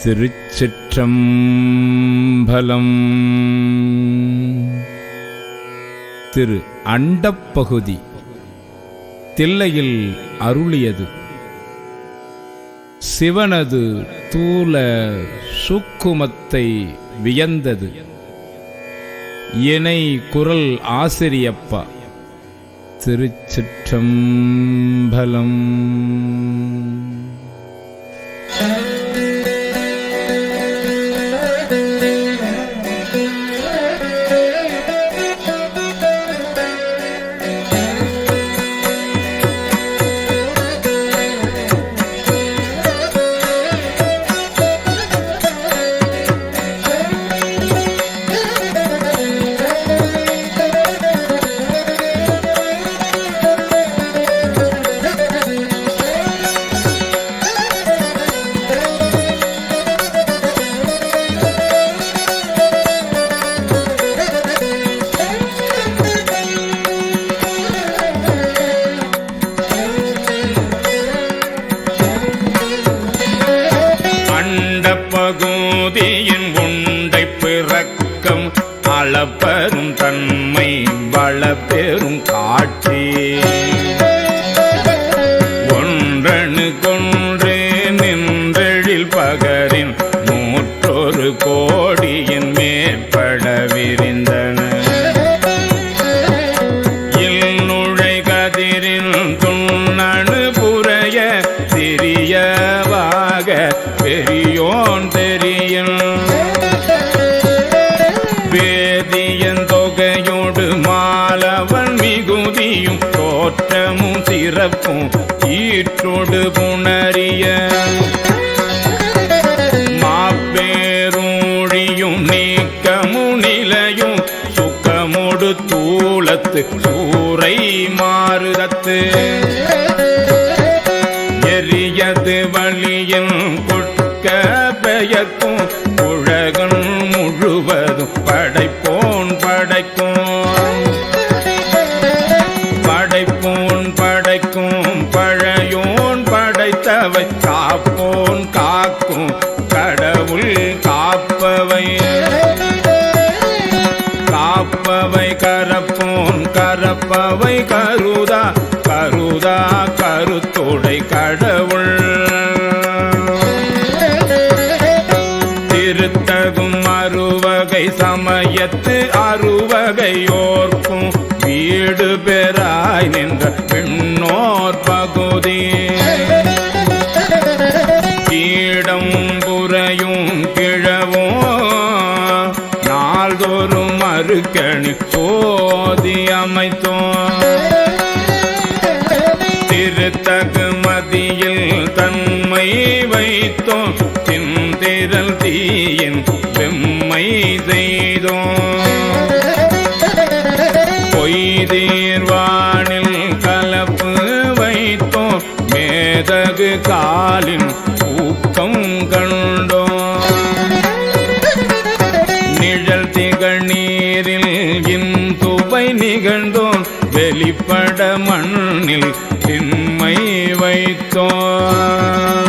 திருச்சிற்றம்பலம். திரு அண்டப்பகுதி தில்லையில் அருளியது. சிவனது தூல சூக்குமத்தை வியந்தது. இணை குரல் ஆசிரியப்பா. திருச்சிற்றம்பலம். பகுதியின் உண்டை பிறக்கம் அளப்பெரும் தன்மை வளப்பெரும் காட்சி ஒன்றணு கொன்று நின்றெழில் பகரின் 101 கோடியின் மேற்பட விரிந்தன. இல்நுழை கதிரின் துண்ணணு புரைய சிறியவாக பெரியோன் தெரியும் வேதியன் தொகையோடு மாலவன் மிகுதியும் தோற்றமும் சிறப்பும் ஈற்றோடு புணரிய மாப்பேரூழியும் நீக்கமும் நிலையும் சுக்கமோடு தூளத்து சூறை மாறுதத்து எரியது வழியின் கொட்க பெயர்க்கும் உலகம் முழுவதும் படைப்போன் படைக்கும் பழையோன் படைத்தவை காப்போன் காக்கும் கடவுள் காப்பவை கரப்பவை கருதா கருத்தோடை கடவுள் திருத்தகும் அறுவகை சமயத்து அறுவகையோர்க்கும் வீடு பெறாய் நின்ற பெண்ணோர் பகுதி கீடம் புரையும் கிழவோ நாள்தோறும் மறுக்கணி சோதி அமைத்தோம் திருத்தகு மதியில் தன்மை வைத்தோம் சிந்திரல் தீயின் வெம்மை செய்தோம் பொய்தீர்வானில் கலப்பு வைத்தோம் மேதகு காலின் ஊக்கம் கண்டோம் நிழல் திகழ் நீரில் இன்துவை நிகழ்ந்தோம் வெளிப்பட மண்ணில் திண்மை வைத்தோம்